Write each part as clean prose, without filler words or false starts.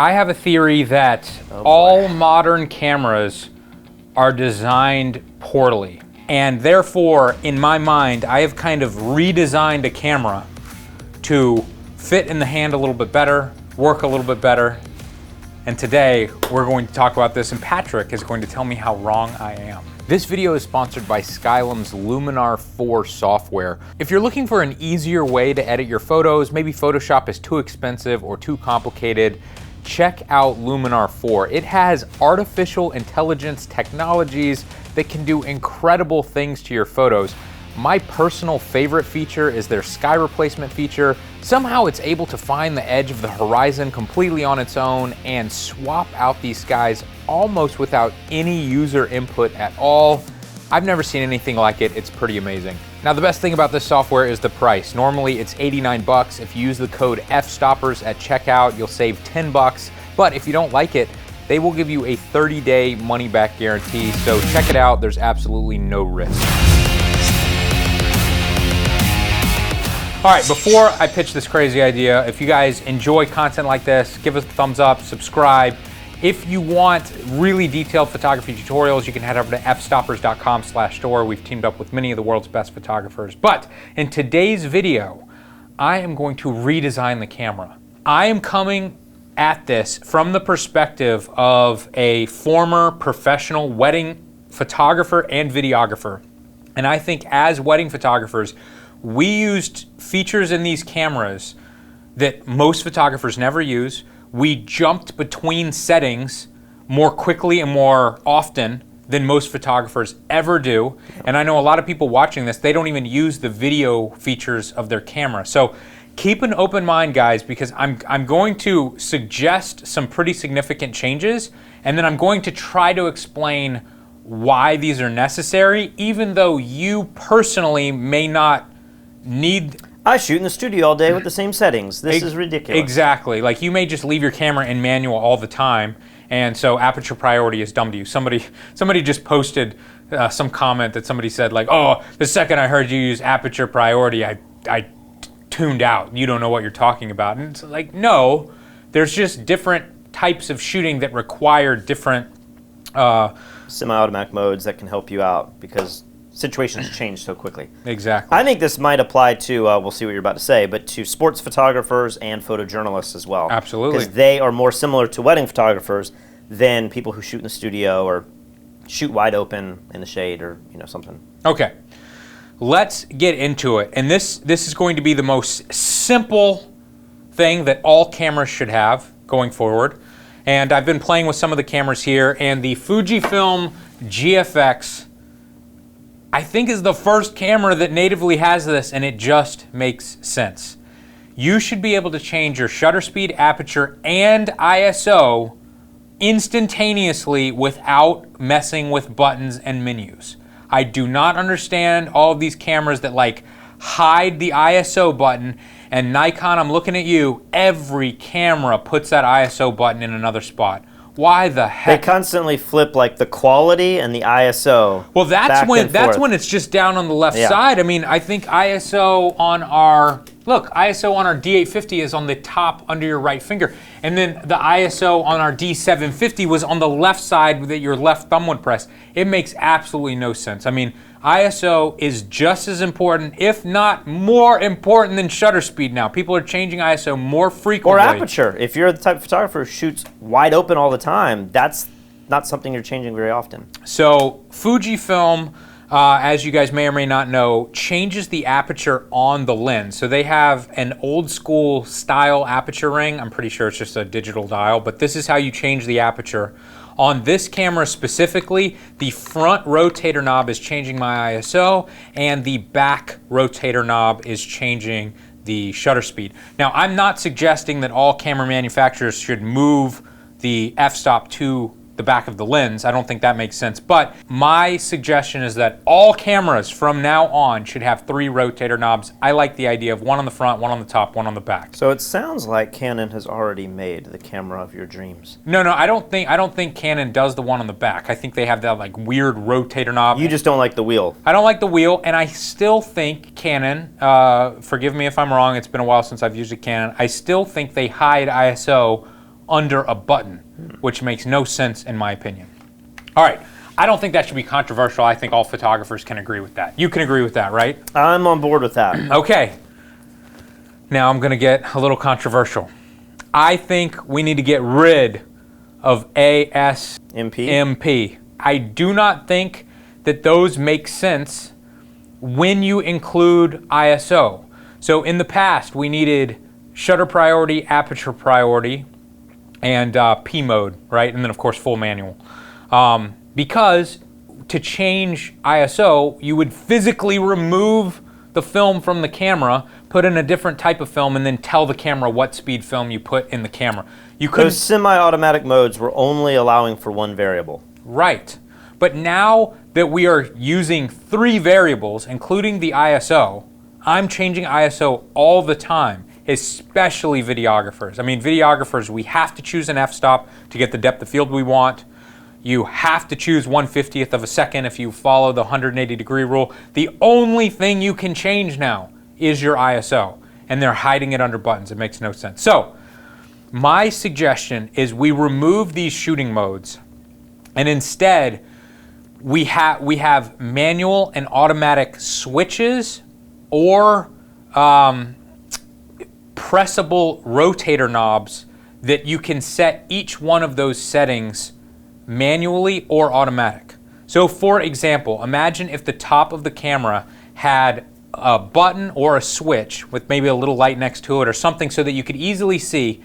I have a theory that all modern cameras are designed poorly. And therefore, in my mind, I have kind of redesigned a camera to fit in the hand a little bit better, work a little bit better. And today, we're going to talk about this, and Patrick is going to tell me how wrong I am. This video is sponsored by Skylum's Luminar 4 software. If you're looking for an easier way to edit your photos, maybe Photoshop is too expensive or too complicated, check out Luminar 4. It has artificial intelligence technologies that can do incredible things to your photos. My personal favorite feature is their sky replacement feature. Somehow it's able to find the edge of the horizon completely on its own and swap out these skies almost without any user input at all. I've never seen anything like it. It's pretty amazing. Now, the best thing about this software is the price. Normally it's 89 bucks. If you use the code Fstoppers at checkout, you'll save 10 bucks. But if you don't like it, they will give you a 30-day money-back guarantee. So check it out. There's absolutely no risk. All right, before I pitch this crazy idea, if you guys enjoy content like this, give us a thumbs up, subscribe. If you want really detailed photography tutorials, you can head over to fstoppers.com/store. We've teamed up with many of the world's best photographers. But in today's video, I am going to redesign the camera. I am coming at this from the perspective of a former professional wedding photographer and videographer. And I think as wedding photographers, we used features in these cameras that most photographers never use. We jumped between settings more quickly and more often than most photographers ever do. And I know a lot of people watching this, they don't even use the video features of their camera. So keep an open mind, guys, because I'm going to suggest some pretty significant changes, and then I'm going to try to explain why these are necessary, even though you personally may not need. I shoot in the studio all day with the same settings. This is ridiculous. Exactly. Like, you may just leave your camera in manual all the time, and so aperture priority is dumb to you. Somebody just posted some comment that somebody said, like, oh, the second I heard you use aperture priority, I tuned out. You don't know what you're talking about. And it's like, no, there's just different types of shooting that require different semi-automatic modes that can help you out because situations change so quickly. Exactly. I think this might apply to, we'll see what you're about to say, but to sports photographers and photojournalists as well. Absolutely. Because they are more similar to wedding photographers than people who shoot in the studio or shoot wide open in the shade or something. Okay. Let's get into it. And this is going to be the most simple thing that all cameras should have going forward. And I've been playing with some of the cameras here, and the Fujifilm GFX, I think, is the first camera that natively has this, and it just makes sense. You should be able to change your shutter speed, aperture, and ISO instantaneously without messing with buttons and menus. I do not understand all of these cameras that like hide the ISO button, and Nikon, I'm looking at you, every camera puts that ISO button in another spot. Why the heck? They constantly flip like the quality and the ISO. Well, that's when it's just down on the left side. I mean, I think ISO on our D850 is on the top under your right finger, and then the ISO on our D750 was on the left side that your left thumb would press. It makes absolutely no sense. I mean, ISO is just as important, if not more important, than shutter speed now. People are changing ISO more frequently. Or aperture. If you're the type of photographer who shoots wide open all the time, that's not something you're changing very often. So Fujifilm, as you guys may or may not know, changes the aperture on the lens. So they have an old school style aperture ring. I'm pretty sure it's just a digital dial, but this is how you change the aperture. On this camera specifically, the front rotator knob is changing my ISO, and the back rotator knob is changing the shutter speed. Now, I'm not suggesting that all camera manufacturers should move the f-stop to the back of the lens. I don't think that makes sense. But my suggestion is that all cameras from now on should have 3 rotator knobs. I like the idea of one on the front, one on the top, one on the back. So it sounds like Canon has already made the camera of your dreams. No, I don't think Canon does the one on the back. I think they have that like weird rotator knob. You just don't like the wheel. I don't like the wheel, and I still think Canon, forgive me if I'm wrong, it's been a while since I've used a Canon, I still think they hide ISO under a button, which makes no sense in my opinion. All right, I don't think that should be controversial. I think all photographers can agree with that. You can agree with that, right? I'm on board with that. Okay. Now I'm going to get a little controversial. I think we need to get rid of ASMP. I do not think that those make sense when you include ISO. So in the past, we needed shutter priority, aperture priority, and P mode, right? And then of course full manual. Because to change ISO, you would physically remove the film from the camera, put in a different type of film, and then tell the camera what speed film you put in the camera. You couldn't. Those semi-automatic modes were only allowing for one variable. Right. But now that we are using 3 variables, including the ISO, I'm changing ISO all the time, especially videographers. I mean, videographers, we have to choose an f-stop to get the depth of field we want. You have to choose 1/50th of a second if you follow the 180-degree rule. The only thing you can change now is your ISO, and they're hiding it under buttons. It makes no sense. So, my suggestion is we remove these shooting modes, and instead, we have manual and automatic switches or pressable rotator knobs that you can set each one of those settings manually or automatic. So for example, imagine if the top of the camera had a button or a switch with maybe a little light next to it or something so that you could easily see,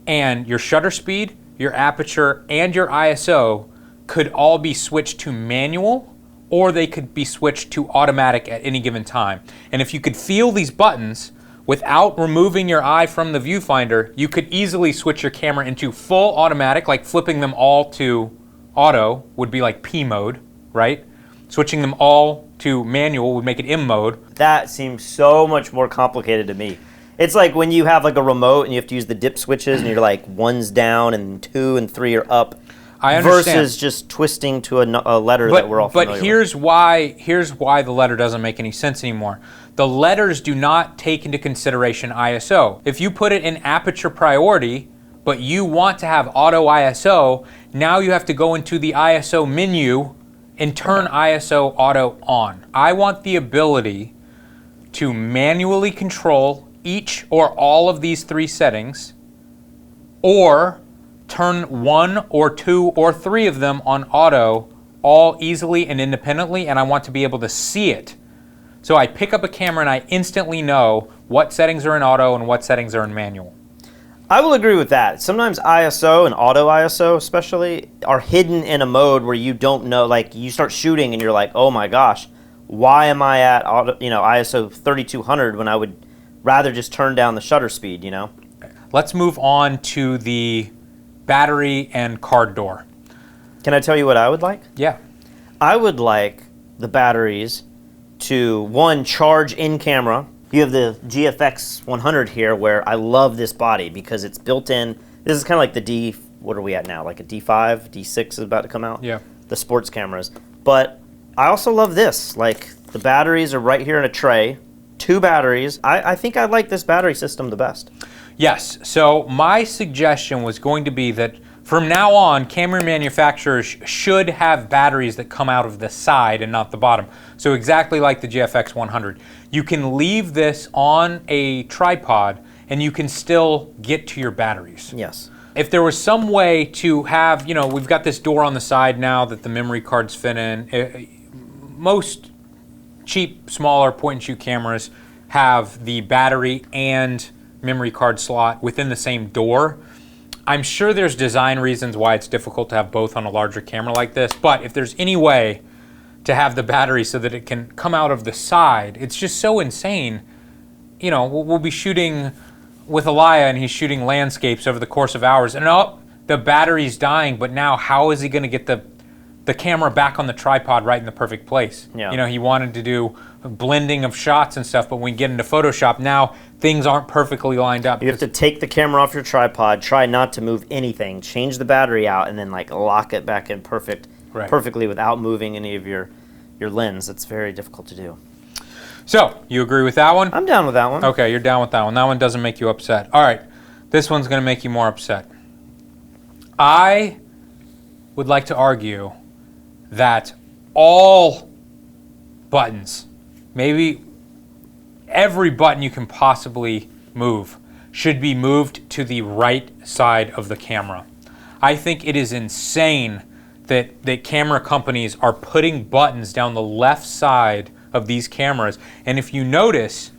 and your shutter speed, your aperture, and your ISO could all be switched to manual, or they could be switched to automatic at any given time. And if you could feel these buttons without removing your eye from the viewfinder, you could easily switch your camera into full automatic, like flipping them all to auto would be like P mode, right? Switching them all to manual would make it M mode. That seems so much more complicated to me. It's like when you have like a remote and you have to use the dip switches and you're like 1's down and 2 and 3 are up. I understand. Versus just twisting to a letter that we're all familiar with. But here's why the letter doesn't make any sense anymore. The letters do not take into consideration ISO. If you put it in aperture priority, but you want to have auto ISO, now you have to go into the ISO menu and turn ISO auto on. I want the ability to manually control each or all of these 3 settings, or turn 1 or 2 or 3 of them on auto all easily and independently, and I want to be able to see it. So I pick up a camera and I instantly know what settings are in auto and what settings are in manual. I will agree with that. Sometimes ISO and auto ISO especially are hidden in a mode where you don't know, like you start shooting and you're like, oh my gosh, why am I at auto, ISO 3200 when I would rather just turn down the shutter speed, Let's move on to the battery and card door. Can I tell you what I would like? Yeah. I would like the batteries to, 1, charge in camera. You have the GFX 100 here where I love this body because it's built in. This is kind of like the what are we at now? Like a D5, D6 is about to come out? Yeah. The sports cameras. But I also love this. Like the batteries are right here in a tray. 2 batteries. I think I like this battery system the best. Yes, so my suggestion was going to be that from now on, camera manufacturers should have batteries that come out of the side and not the bottom. So exactly like the GFX 100. You can leave this on a tripod and you can still get to your batteries. Yes. If there was some way to have, we've got this door on the side now that the memory cards fit in. Most cheap, smaller point-and-shoot cameras have the battery and memory card slot within the same door. I'm sure there's design reasons why it's difficult to have both on a larger camera like this, but if there's any way to have the battery so that it can come out of the side, it's just so insane. We'll be shooting with Elia and he's shooting landscapes over the course of hours, and the battery's dying, but now how is he going to get the camera back on the tripod right in the perfect place? Yeah. He wanted to do blending of shots and stuff, but when we get into Photoshop now, things aren't perfectly lined up. You have to take the camera off your tripod, try not to move anything, change the battery out, and then lock it back in perfectly without moving any of your lens. It's very difficult to do. So, you agree with that one? I'm down with that one. Okay, you're down with that one. That one doesn't make you upset. All right, this one's going to make you more upset. I would like to argue that all buttons, maybe every button you can possibly move, should be moved to the right side of the camera. I think it is insane that camera companies are putting buttons down the left side of these cameras. And if you notice,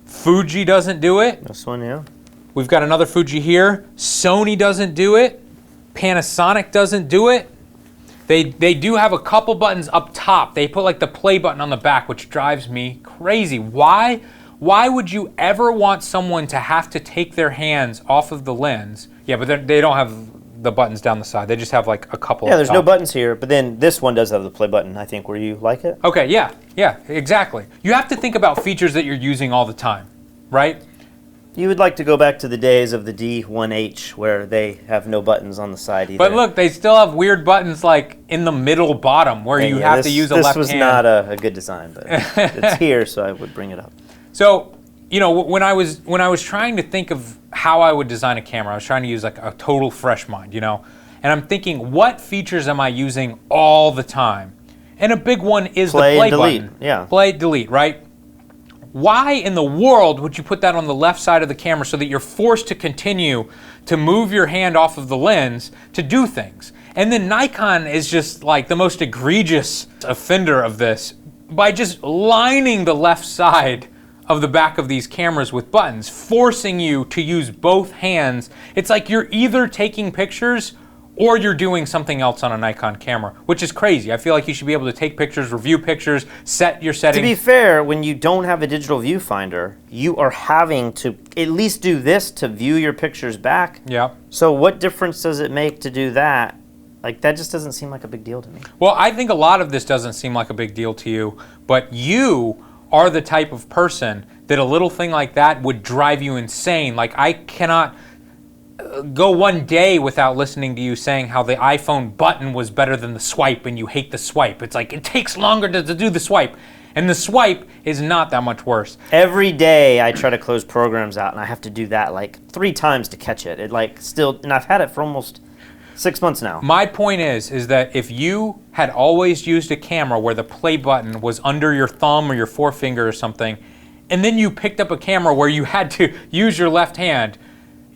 Fuji doesn't do it. This one, yeah. We've got another Fuji here. Sony doesn't do it. Panasonic doesn't do it. They do have a couple buttons up top. They put like the play button on the back, which drives me crazy. Why would you ever want someone to have to take their hands off of the lens? Yeah, but they don't have the buttons down the side. They just have like a couple. Yeah, there's top. no buttons here, but then this one does have the play button, I think, where you like it. Okay, yeah, exactly. You have to think about features that you're using all the time, right? You would like to go back to the days of the D1H where they have no buttons on the side either. But look, they still have weird buttons like in the middle bottom where you have to use a left hand. This was not a good design, but it's here, so I would bring it up. So, you know, when I was trying to think of how I would design a camera, I was trying to use like a total fresh mind, you know? And I'm thinking, what features am I using all the time? And a big one is the play button. Yeah. Play, delete, right? Why in the world would you put that on the left side of the camera so that you're forced to continue to move your hand off of the lens to do things? And then Nikon is just like the most egregious offender of this by just lining the left side of the back of these cameras with buttons, forcing you to use both hands. It's like you're either taking pictures or you're doing something else on a Nikon camera, which is crazy. I feel like you should be able to take pictures, review pictures, set your settings. To be fair, when you don't have a digital viewfinder, you are having to at least do this to view your pictures back. Yeah. So what difference does it make to do that? Like, that just doesn't seem like a big deal to me. Well, I think a lot of this doesn't seem like a big deal to you, but you are the type of person that a little thing like that would drive you insane. Like, I cannot go one day without listening to you saying how the iPhone button was better than the swipe and you hate the swipe. It's like, it takes longer to do the swipe. And the swipe is not that much worse. Every day I try to close programs out and I have to do that like 3 times to catch it. It like still, and I've had it for almost 6 months now. My point is that if you had always used a camera where the play button was under your thumb or your forefinger or something, and then you picked up a camera where you had to use your left hand,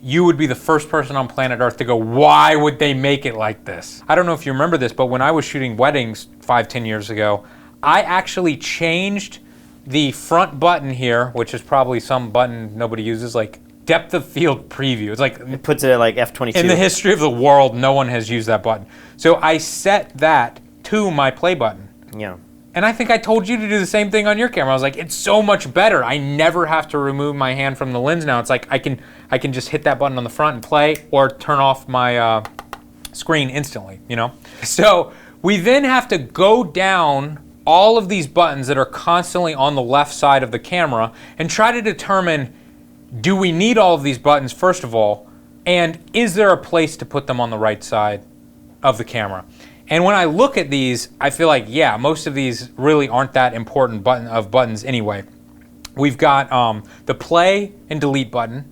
you would be the first person on planet Earth to go, why would they make it like this? I don't know if you remember this, but when I was shooting weddings 5-10 years ago, I actually changed the front button here, which is probably some button nobody uses, like depth of field preview. It's like, it puts it at like F22. In the history of the world, no one has used that button. So I set that to my play button. Yeah. And I think I told you to do the same thing on your camera. I was like, it's so much better. I never have to remove my hand from the lens now. It's like I can just hit that button on the front and play, or turn off my screen instantly, you know? So we then have to go down all of these buttons that are constantly on the left side of the camera and try to determine, do we need all of these buttons, first of all, and is there a place to put them on the right side of the camera? And when I look at these, I feel like, yeah, most of these really aren't that important buttons anyway. We've got the play and delete button.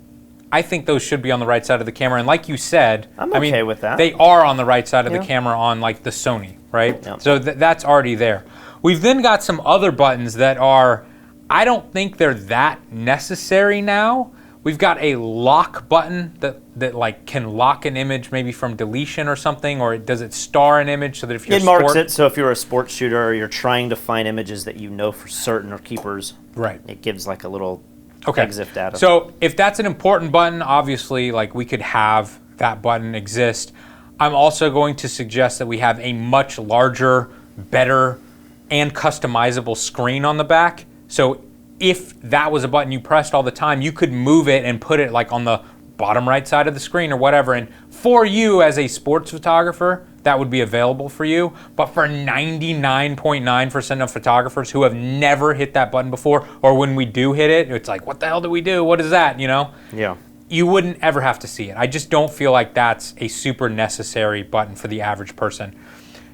I think those should be on the right side of the camera. And like you said, I'm okay with that. They are on the right side of the camera on like the Sony, right? Yep. So that's already there. We've then got some other buttons that are, I don't think they're that necessary now. We've got a lock button that like can lock an image maybe from deletion or something, or does it star an image so that if you're it marks it, so if you're a sports shooter or you're trying to find images that you know for certain are keepers, right, it gives like a little okay. EXIF data. So if that's an important button, obviously like we could have that button exist. I'm also going to suggest that we have a much larger, better, and customizable screen on the back. So if that was a button you pressed all the time, you could move it and put it like on the bottom right side of the screen or whatever. And for you as a sports photographer, that would be available for you. But for 99.9% of photographers who have never hit that button before, or when we do hit it, it's like, what the hell do we do? What is that, you know? Yeah. You wouldn't ever have to see it. I just don't feel like that's a super necessary button for the average person.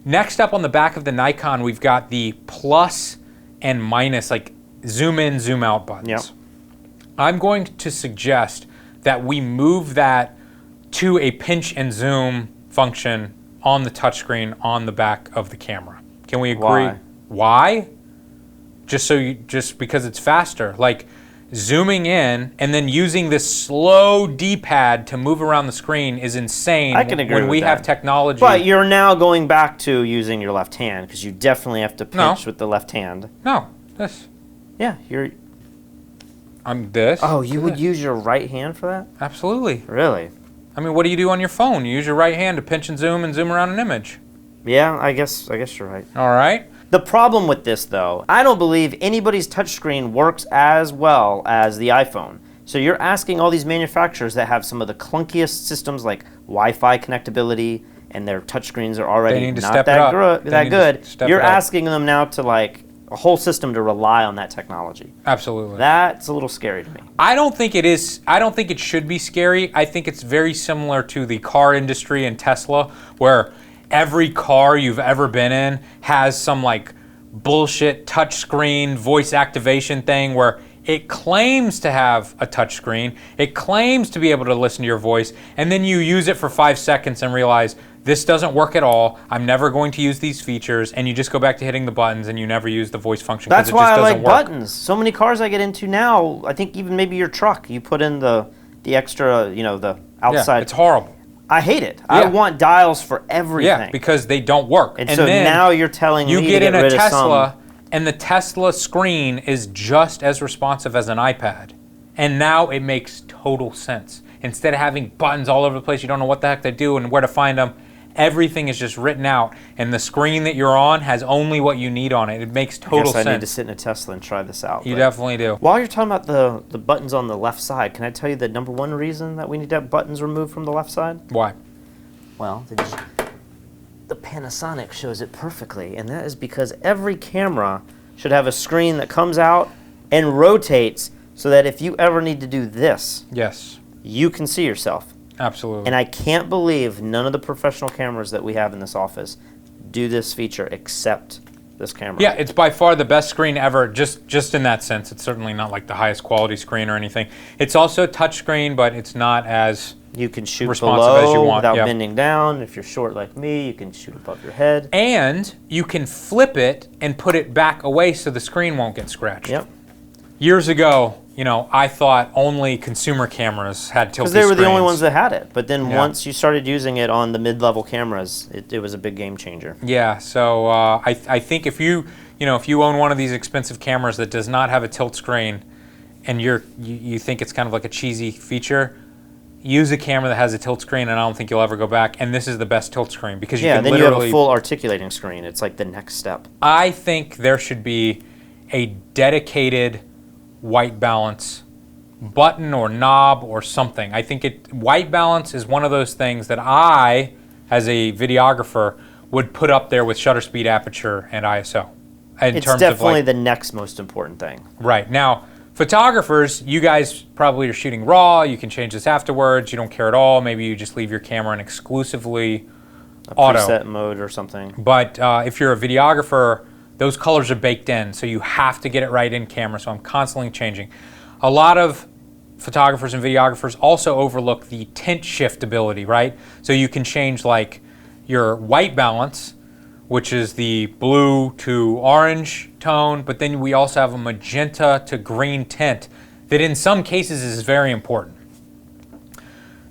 Next up on the back of the Nikon, we've got the plus and minus, like zoom in, zoom out buttons. Yep. I'm going to suggest that we move that to a pinch and zoom function on the touchscreen on the back of the camera. Can we agree? Why? Just because it's faster. Like zooming in and then using this slow D-pad to move around the screen is insane. I can agree when with we that. have technology. But you're now going back to using your left hand because you definitely have to pinch with the left hand. No, this. Yeah, you're. I'm this. Oh, you would use your right hand for that? Absolutely. Really? I mean, what do you do on your phone? You use your right hand to pinch and zoom around an image. Yeah, I guess you're right. All right. The problem with this, though, I don't believe anybody's touchscreen works as well as the iPhone. So you're asking all these manufacturers that have some of the clunkiest systems like Wi-Fi connectability and their touchscreens are already not that good. You're asking them now to like a whole system to rely on that technology. Absolutely. That's a little scary to me. I don't think it is. I don't think it should be scary. I think it's very similar to the car industry and Tesla, where every car you've ever been in has some like bullshit touchscreen voice activation thing where it claims to have a touchscreen, it claims to be able to listen to your voice, and then you use it for 5 seconds and realize this doesn't work at all. I'm never going to use these features, and you just go back to hitting the buttons and you never use the voice function. That's it why just I doesn't like work. buttons. So many cars I get into now, I think even maybe your truck, you put in the extra, the outside. Yeah, it's horrible. I hate it. Yeah. I want dials for everything. Yeah, because they don't work. And so then now you're telling me you to get in a rid of Tesla, and the Tesla screen is just as responsive as an iPad. And now it makes total sense. Instead of having buttons all over the place, you don't know what the heck they do and where to find them. Everything is just written out, and the screen that you're on has only what you need on it. It makes total sense. I need to sit in a Tesla and try this out. You definitely do. While you're talking about the buttons on the left side, can I tell you the number one reason that we need to have buttons removed from the left side? Why? Well, the Panasonic shows it perfectly, and that is because every camera should have a screen that comes out and rotates so that if you ever need to do this, yes, you can see yourself. Absolutely. And I can't believe none of the professional cameras that we have in this office do this feature except this camera. Yeah, it's by far the best screen ever, just in that sense. It's certainly not like the highest quality screen or anything. It's also a touch screen, but it's not as you can shoot responsive below as you want without bending down. If you're short like me, you can shoot above your head. And you can flip it and put it back away so the screen won't get scratched. Yep. Years ago, I thought only consumer cameras had tilty screens. Because they were the only ones that had it. But then once you started using it on the mid-level cameras, it was a big game changer. Yeah, so I think if you own one of these expensive cameras that does not have a tilt screen and you think it's kind of like a cheesy feature, use a camera that has a tilt screen, and I don't think you'll ever go back. And this is the best tilt screen because you can then literally... you have a full articulating screen. It's like the next step. I think there should be a dedicated white balance button or knob or something. I think white balance is one of those things that I, as a videographer, would put up there with shutter speed, aperture, and ISO. It's definitely the next most important thing. Right. Now, photographers, you guys probably are shooting RAW. You can change this afterwards. You don't care at all. Maybe you just leave your camera in exclusively auto. Preset mode or something. But if you're a videographer, those colors are baked in, so you have to get it right in camera, so I'm constantly changing. A lot of photographers and videographers also overlook the tint shift ability, right? So you can change like your white balance, which is the blue to orange tone, but then we also have a magenta to green tint that in some cases is very important.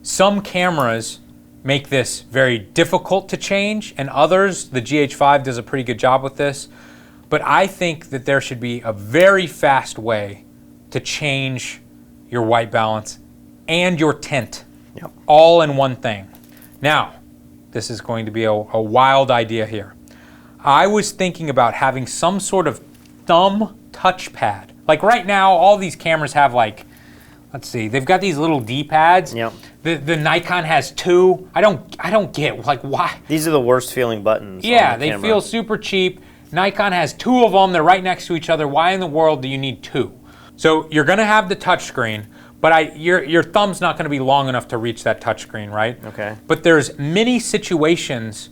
Some cameras make this very difficult to change, and others, the GH5 does a pretty good job with this. But I think that there should be a very fast way to change your white balance and your tint all in one thing. Now, this is going to be a wild idea here. I was thinking about having some sort of thumb touchpad. Like right now, all these cameras have like, let's see, they've got these little D-pads. Yep. The Nikon has 2. I don't get like why. These are the worst feeling buttons. Yeah, on the they camera. feel super cheap. Nikon has 2 of them. They're right next to each other. Why in the world do you need 2? So you're going to have the touchscreen, but your thumb's not going to be long enough to reach that touchscreen, right? Okay. But there's many situations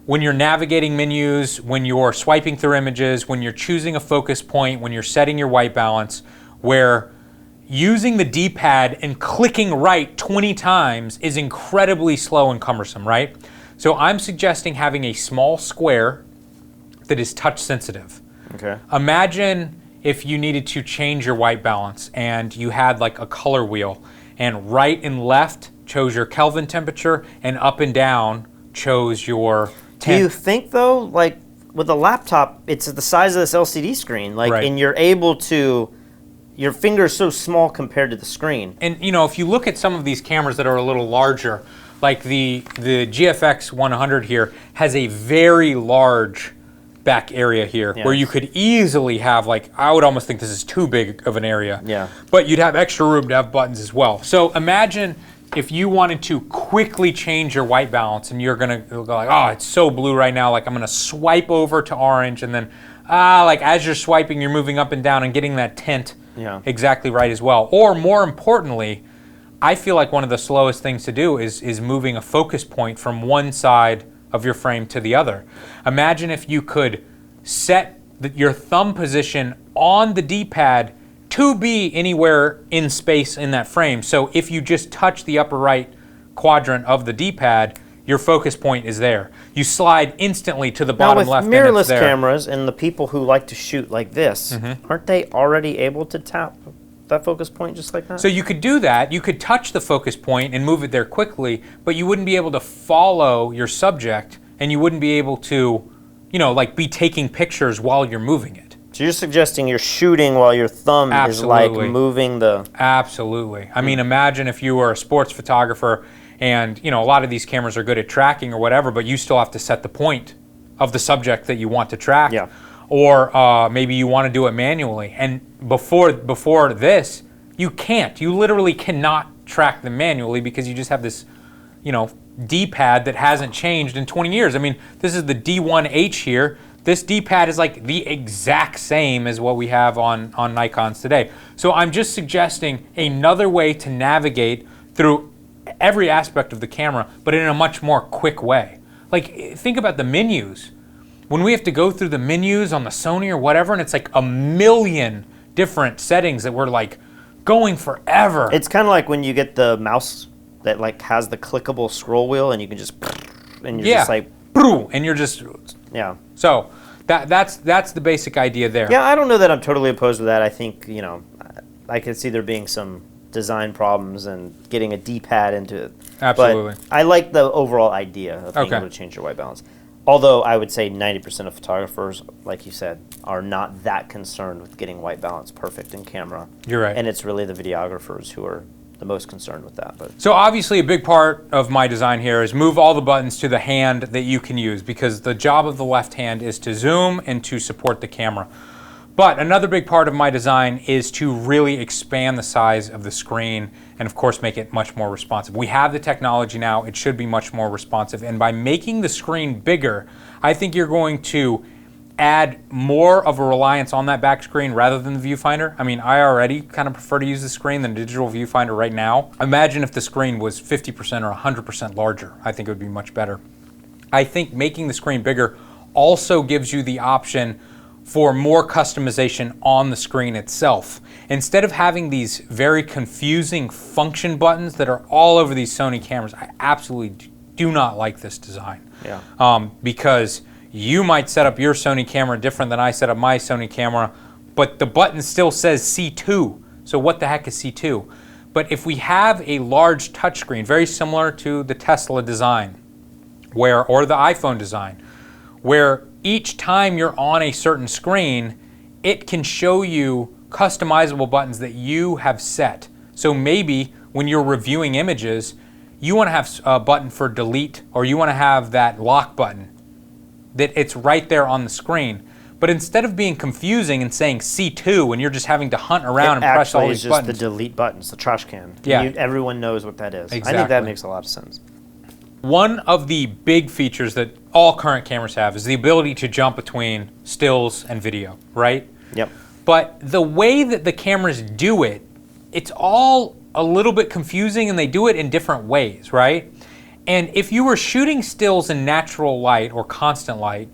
when you're navigating menus, when you're swiping through images, when you're choosing a focus point, when you're setting your white balance, where using the D-pad and clicking right 20 times is incredibly slow and cumbersome, right? So I'm suggesting having a small square that is touch sensitive. Okay. Imagine if you needed to change your white balance and you had like a color wheel, and right and left chose your Kelvin temperature and up and down chose your Do you think though, like with a laptop, it's the size of this LCD screen, like, Right. and you're able to, your finger's so small compared to the screen. And you know, if you look at some of these cameras that are a little larger, like the GFX 100 here has a very large back area here where you could easily have, like, I would almost think this is too big of an area. Yeah. But you'd have extra room to have buttons as well. So imagine if you wanted to quickly change your white balance and you're gonna go like, oh, it's so blue right now, like I'm gonna swipe over to orange, and then like as you're swiping, you're moving up and down and getting that tint exactly right as well. Or more importantly, I feel like one of the slowest things to do is moving a focus point from one side of your frame to the other. Imagine if you could set your thumb position on the D-pad to be anywhere in space in that frame. So if you just touch the upper right quadrant of the D-pad, your focus point is there. You slide instantly to the bottom left and it's there. Now with mirrorless cameras and the people who like to shoot like this, aren't they already able to tap that focus point just like that? So you could do that. You could touch the focus point and move it there quickly, but you wouldn't be able to follow your subject, and you wouldn't be able to, you know, like be taking pictures while you're moving it. So you're suggesting you're shooting while your thumb is like moving the... Absolutely. I mean, imagine if you were a sports photographer and, you know, a lot of these cameras are good at tracking or whatever, but you still have to set the point of the subject that you want to track. Yeah. Or maybe you want to do it manually. And before this, you can't. You literally cannot track them manually because you just have this, you know, D-pad that hasn't changed in 20 years. I mean, this is the D1H here. This D-pad is like the exact same as what we have on Nikons today. So I'm just suggesting another way to navigate through every aspect of the camera, but in a much more quick way. Like, think about the menus. When we have to go through the menus on the Sony or whatever, and it's like a million different settings that we're like going forever. It's kind of like when you get the mouse that like has the clickable scroll wheel and you can just, and you're just like, and you're just, yeah. So that's the basic idea there. Yeah, I don't know that I'm totally opposed to that. I think, you know, I can see there being some design problems and getting a D-pad into it. Absolutely. But I like the overall idea of being able to change your white balance. Although I would say 90% of photographers, like you said, are not that concerned with getting white balance perfect in camera. You're right. And it's really the videographers who are the most concerned with that. But so obviously a big part of my design here is move all the buttons to the hand that you can use, because the job of the left hand is to zoom and to support the camera. But another big part of my design is to really expand the size of the screen and of course make it much more responsive. We have the technology now, it should be much more responsive, and by making the screen bigger, I think you're going to add more of a reliance on that back screen rather than the viewfinder. I mean, I already kind of prefer to use the screen than digital viewfinder right now. Imagine if the screen was 50% or 100% larger. I think it would be much better. I think making the screen bigger also gives you the option for more customization on the screen itself. Instead of having these very confusing function buttons that are all over these Sony cameras, I absolutely do not like this design. yeah. Because you might set up your Sony camera different than I set up my Sony camera, but the button still says C2. So what the heck is C2? But if we have a large touchscreen, very similar to the Tesla design, or the iPhone design, where each time you're on a certain screen, it can show you customizable buttons that you have set. So maybe when you're reviewing images, you want to have a button for delete, or you want to have that lock button, that it's right there on the screen. But instead of being confusing and saying C2 and you're just having to hunt around and press all these buttons. It actually is just the delete buttons, the trash can. Yeah. Everyone knows what that is. Exactly. I think that makes a lot of sense. One of the big features that all current cameras have is the ability to jump between stills and video, right? Yep. But the way that the cameras do it, it's all a little bit confusing, and they do it in different ways, right? And if you were shooting stills in natural light or constant light,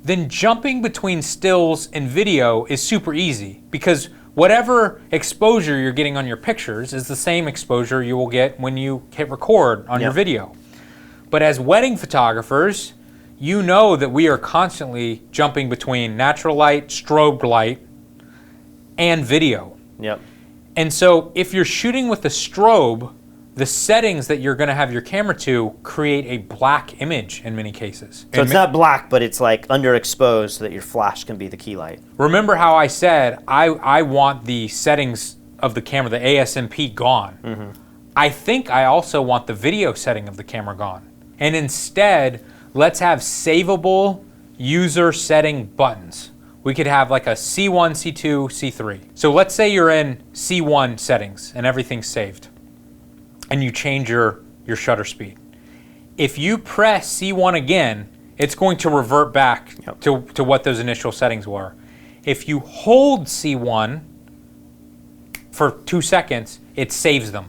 then jumping between stills and video is super easy, because whatever exposure you're getting on your pictures is the same exposure you will get when you hit record on your video. But as wedding photographers, you know that we are constantly jumping between natural light, strobe light, and video. Yep. And so if you're shooting with a strobe, the settings that you're going to have your camera to create a black image in many cases. So it's not black, but it's like underexposed so that your flash can be the key light. Remember how I said I want the settings of the camera, the ASMP, gone. Mm-hmm. I think I also want the video setting of the camera gone. And instead, let's have savable user setting buttons. We could have like a C1, C2, C3. So let's say you're in C1 settings and everything's saved, and you change your shutter speed. If you press C1 again, it's going to revert back to what those initial settings were. If you hold C1 for 2 seconds, it saves them.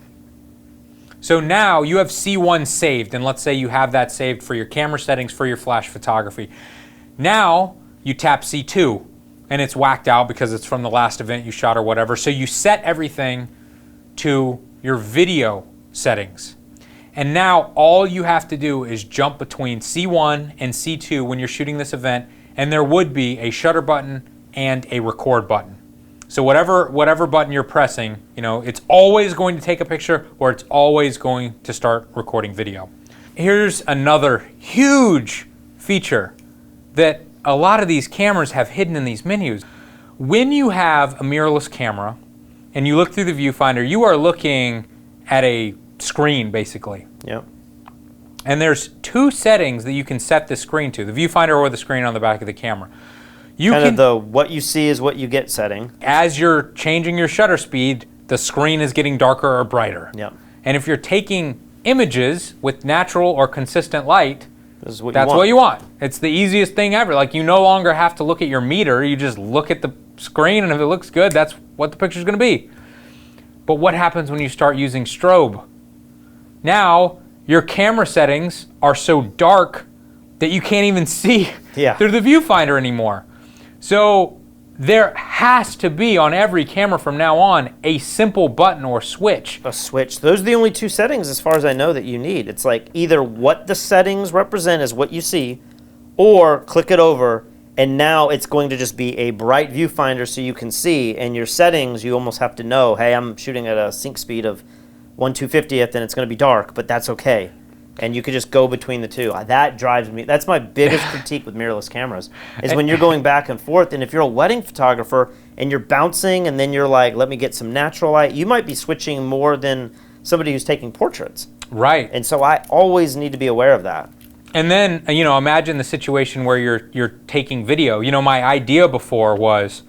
So now you have C1 saved, and let's say you have that saved for your camera settings for your flash photography. Now you tap C2 and it's whacked out because it's from the last event you shot or whatever. So you set everything to your video settings. And now all you have to do is jump between C1 and C2 when you're shooting this event, and there would be a shutter button and a record button. So whatever button you're pressing, it's always going to take a picture or it's always going to start recording video. Here's another huge feature that a lot of these cameras have hidden in these menus. When you have a mirrorless camera and you look through the viewfinder, you are looking at a screen basically. Yep. And there's 2 settings that you can set the screen to, the viewfinder or the screen on the back of the camera. What you see is what you get setting. As you're changing your shutter speed, the screen is getting darker or brighter. Yep. And if you're taking images with natural or consistent light, that's what you want. It's the easiest thing ever. Like, you no longer have to look at your meter. You just look at the screen, and if it looks good, that's what the picture's going to be. But what happens when you start using strobe? Now, your camera settings are so dark that you can't even see through the viewfinder anymore. So there has to be, on every camera from now on, a simple button or switch. A switch. Those are the only 2 settings, as far as I know, that you need. It's like either what the settings represent is what you see, or click it over, and now it's going to just be a bright viewfinder so you can see, and your settings, you almost have to know, hey, I'm shooting at a sync speed of 1/250th, and it's going to be dark, but that's okay. And you could just go between the 2. That drives me. That's my biggest critique with mirrorless cameras, is when you're going back and forth. And if you're a wedding photographer and you're bouncing and then you're like, let me get some natural light, you might be switching more than somebody who's taking portraits. Right. And so I always need to be aware of that. And then, imagine the situation where you're taking video. My idea before was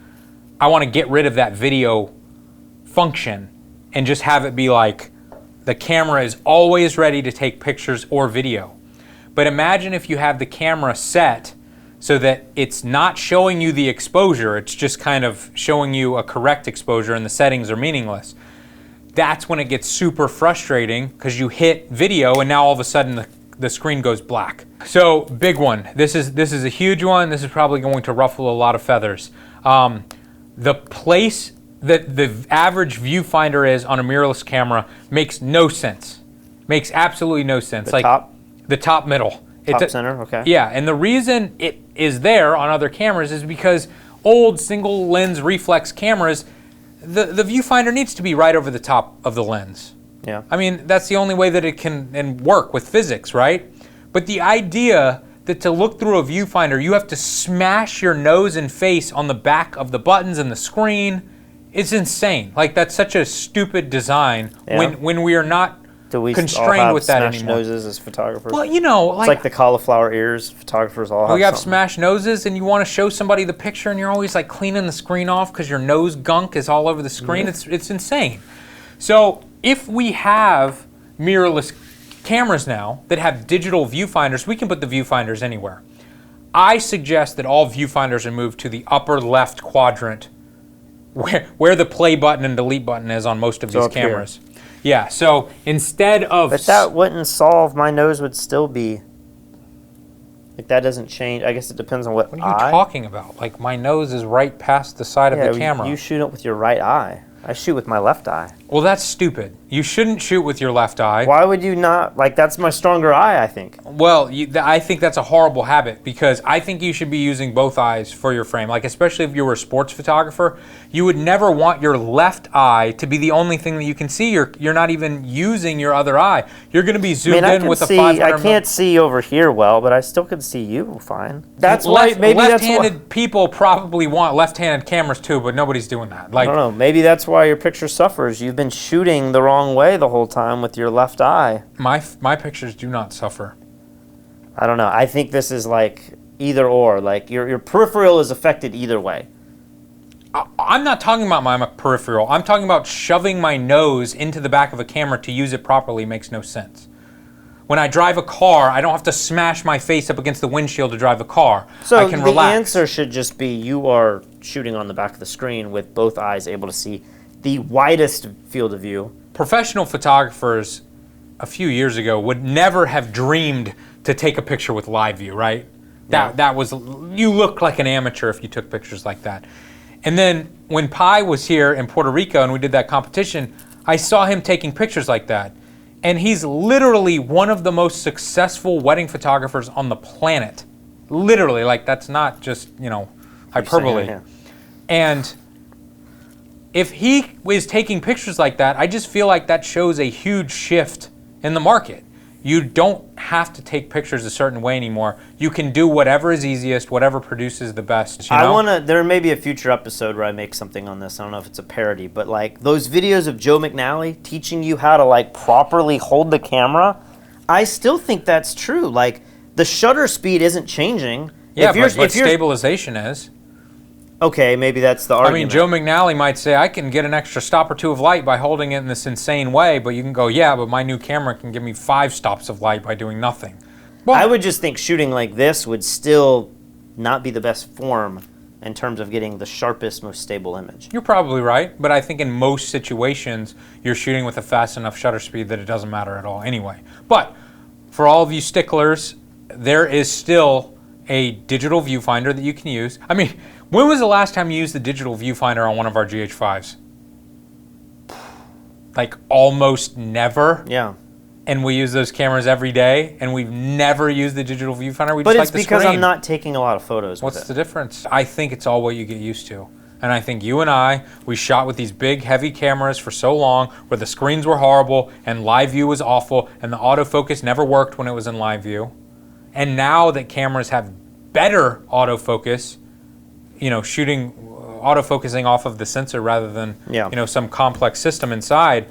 I want to get rid of that video function and just have it be like, the camera is always ready to take pictures or video. But imagine if you have the camera set so that it's not showing you the exposure, it's just kind of showing you a correct exposure and the settings are meaningless. That's when it gets super frustrating because you hit video and now all of a sudden the screen goes black. So, big one. This is a huge one. This is probably going to ruffle a lot of feathers. The place that the average viewfinder is on a mirrorless camera makes no sense. Makes absolutely no sense. The top? The top middle. Top center, okay. Yeah, and the reason it is there on other cameras is because old single lens reflex cameras, the viewfinder needs to be right over the top of the lens. Yeah. I mean, that's the only way that it can work with physics, right? But the idea that to look through a viewfinder, you have to smash your nose and face on the back of the buttons and the screen, it's insane. Like, that's such a stupid design when we are not constrained with that anymore. Do we all have smashed noses as photographers? Well, it's like the cauliflower ears. Photographers all have. We have smashed noses, and you want to show somebody the picture, and you're always like cleaning the screen off because your nose gunk is all over the screen. Mm-hmm. It's insane. So if we have mirrorless cameras now that have digital viewfinders, we can put the viewfinders anywhere. I suggest that all viewfinders are moved to the upper left quadrant, where the play button and delete button is on most of these cameras. Here. Yeah, so instead of... But that wouldn't solve, my nose would still be... Like, that doesn't change. I guess it depends on what are you talking about? Like, my nose is right past the side of the camera. You shoot it with your right eye. I shoot with my left eye. Well, that's stupid. You shouldn't shoot with your left eye. Why would you not? Like, that's my stronger eye, I think. Well, I think that's a horrible habit because I think you should be using both eyes for your frame. Like, especially if you were a sports photographer, you would never want your left eye to be the only thing that you can see. You're not even using your other eye. You're going to be zoomed in with a 500. I can't see over here well, but I still can see you fine. That's why. Maybe left-handed people probably want left-handed cameras too, but nobody's doing that. Like, I don't know. Maybe that's why your picture suffers. You've been shooting the wrong way the whole time with your left eye. My pictures do not suffer. I don't know. I think this is like either or. Like your peripheral is affected either way. I'm not talking about my peripheral. I'm talking about shoving my nose into the back of a camera to use it properly makes no sense. When I drive a car, I don't have to smash my face up against the windshield to drive a car. So I can relax. The answer should just be you are shooting on the back of the screen with both eyes able to see the widest field of view. Professional photographers a few years ago would never have dreamed to take a picture with live view, right? That was, you look like an amateur if you took pictures like that. And then when Pi was here in Puerto Rico and we did that competition, I saw him taking pictures like that. And he's literally one of the most successful wedding photographers on the planet. Literally, like that's not just, hyperbole. Yeah. And if he is taking pictures like that, I just feel like that shows a huge shift in the market. You don't have to take pictures a certain way anymore. You can do whatever is easiest, whatever produces the best. There may be a future episode where I make something on this. I don't know if it's a parody, but like those videos of Joe McNally teaching you how to like properly hold the camera, I still think that's true. Like the shutter speed isn't changing. Yeah, but stabilization is. Okay, maybe that's the argument. I mean, Joe McNally might say, I can get an extra stop or two of light by holding it in this insane way, but you can go, yeah, but my new camera can give me 5 stops of light by doing nothing. Well, I would just think shooting like this would still not be the best form in terms of getting the sharpest, most stable image. You're probably right, but I think in most situations, you're shooting with a fast enough shutter speed that it doesn't matter at all anyway. But for all of you sticklers, there is still a digital viewfinder that you can use. I mean, when was the last time you used the digital viewfinder on one of our GH5s? Like almost never. Yeah. And we use those cameras every day, and we've never used the digital viewfinder. But it's because I'm not taking a lot of photos with it. What's the difference? I think it's all what you get used to. And I think you and we shot with these big, heavy cameras for so long where the screens were horrible and live view was awful and the autofocus never worked when it was in live view. And now that cameras have better autofocus, shooting autofocusing off of the sensor rather than some complex system inside.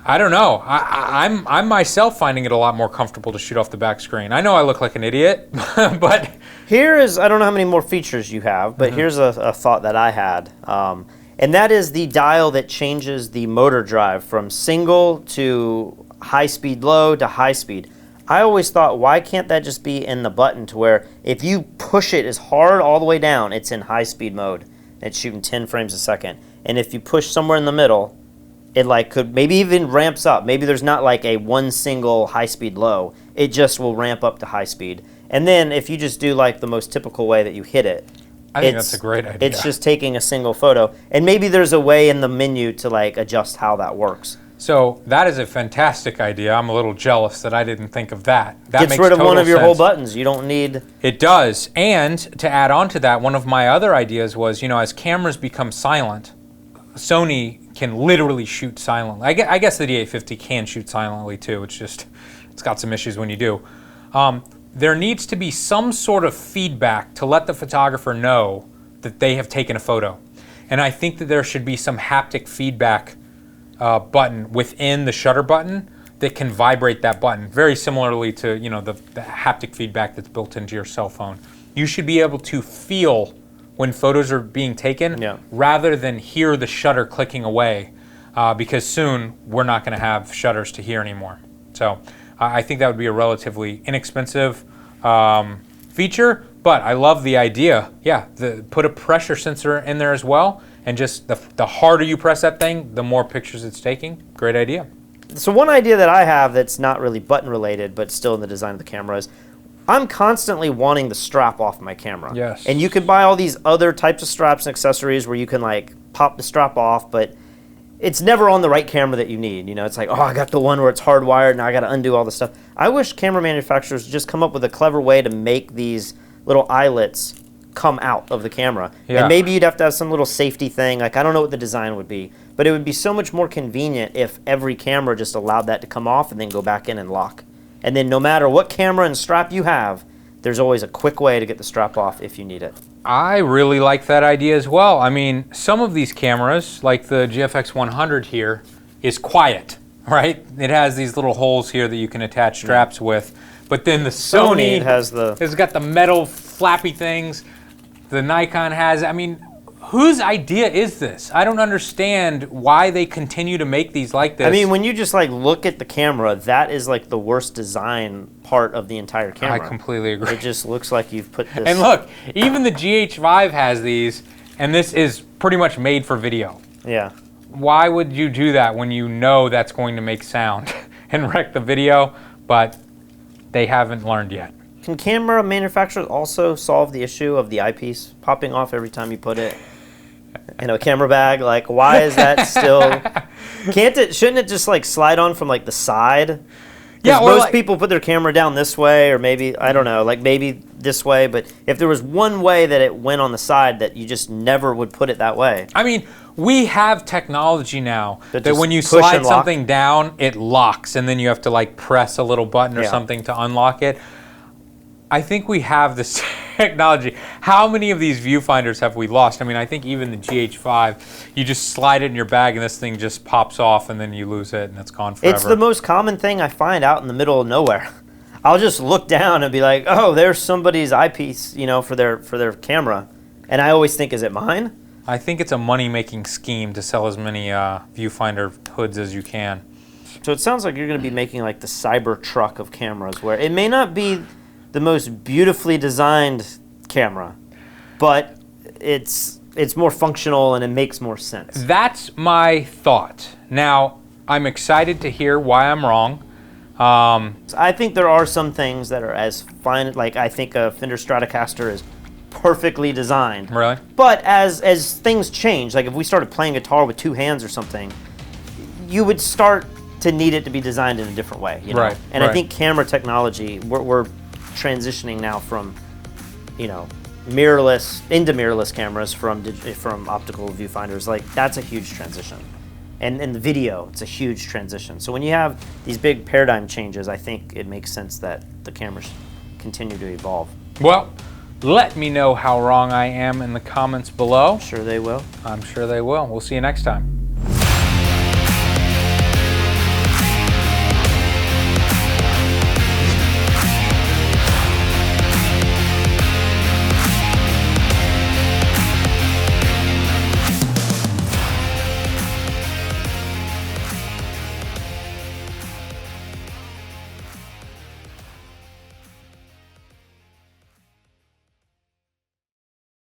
I don't know. I'm myself finding it a lot more comfortable to shoot off the back screen. I know I look like an idiot, but I don't know how many more features you have, but here's a thought that I had, and that is the dial that changes the motor drive from single to high speed low to high speed. I always thought, why can't that just be in the button to where if you push it as hard all the way down, it's in high speed mode. It's shooting 10 frames a second. And if you push somewhere in the middle, it like could maybe even ramps up. Maybe there's not like a one single high speed low. It just will ramp up to high speed. And then if you just do like the most typical way that you hit it, I think that's a great idea. It's just taking a single photo. And maybe there's a way in the menu to like adjust how that works. So that is a fantastic idea. I'm a little jealous that I didn't think of that. That gets rid of one of your whole buttons. You don't need... It does. And to add on to that, one of my other ideas was, as cameras become silent, Sony can literally shoot silently. I guess the D850 can shoot silently too. It's got some issues when you do. There needs to be some sort of feedback to let the photographer know that they have taken a photo. And I think that there should be some haptic feedback button within the shutter button that can vibrate that button, very similarly to the haptic feedback that's built into your cell phone. You should be able to feel when photos are being taken rather than hear the shutter clicking away, because soon we're not going to have shutters to hear anymore. So I think that would be a relatively inexpensive feature, but I love the idea. Yeah, put a pressure sensor in there as well. And just the harder you press that thing, the more pictures it's taking. Great idea. So one idea that I have that's not really button related, but still in the design of the camera is I'm constantly wanting the strap off my camera. Yes. And you can buy all these other types of straps and accessories where you can like pop the strap off, but it's never on the right camera that you need. You know, it's like, oh, I got the one where it's hardwired, and I got to undo all this stuff. I wish camera manufacturers just come up with a clever way to make these little eyelets come out of the camera. Yeah. And maybe you'd have to have some little safety thing. Like, I don't know what the design would be, but it would be so much more convenient if every camera just allowed that to come off and then go back in and lock. And then no matter what camera and strap you have, there's always a quick way to get the strap off if you need it. I really like that idea as well. I mean, some of these cameras, like the GFX 100 here, is quiet, right? It has these little holes here that you can attach straps with. But then the Sony has got the metal flappy things. The Nikon has, I mean, whose idea is this? I don't understand why they continue to make these like this. I mean, when you just like look at the camera, that is like the worst design part of the entire camera. I completely agree. It just looks like you've put this. And look, even the GH5 has these, and this is pretty much made for video. Yeah. Why would you do that when you know that's going to make sound and wreck the video? But they haven't learned yet. Can camera manufacturers also solve the issue of the eyepiece popping off every time you put it in a camera bag? Like, why is that still? Shouldn't it just like slide on from like the side? Yeah, most people put their camera down this way, or maybe, I don't know, like maybe this way. But if there was one way that it went on the side, that you just never would put it that way. I mean, we have technology now that when you push slide and lock. something down, it locks, and then you have to like press a little button or something to unlock it. I think we have this technology. How many of these viewfinders have we lost? I mean, I think even the GH5, you just slide it in your bag and this thing just pops off and then you lose it and it's gone forever. It's the most common thing I find out in the middle of nowhere. I'll just look down and be like, oh, there's somebody's eyepiece, you know, for their camera. And I always think, is it mine? I think it's a money-making scheme to sell as many viewfinder hoods as you can. So it sounds like you're going to be making like the cyber truck of cameras, where it may not be the most beautifully designed camera, but it's more functional and it makes more sense. That's my thought. Now, I'm excited to hear why I'm wrong. I think there are some things that are as fine, like I think a Fender Stratocaster is perfectly designed. Really? But as things change, like if we started playing guitar with two hands or something, you would start to need it to be designed in a different way. You know? Right. And I think camera technology, we're transitioning now from, you know, mirrorless into mirrorless cameras from optical viewfinders. Like, that's a huge transition. And the video, it's a huge transition. So when you have these big paradigm changes, I think it makes sense that the cameras continue to evolve. Well, let me know how wrong I am in the comments below. I'm sure they will. I'm sure they will. We'll see you next time.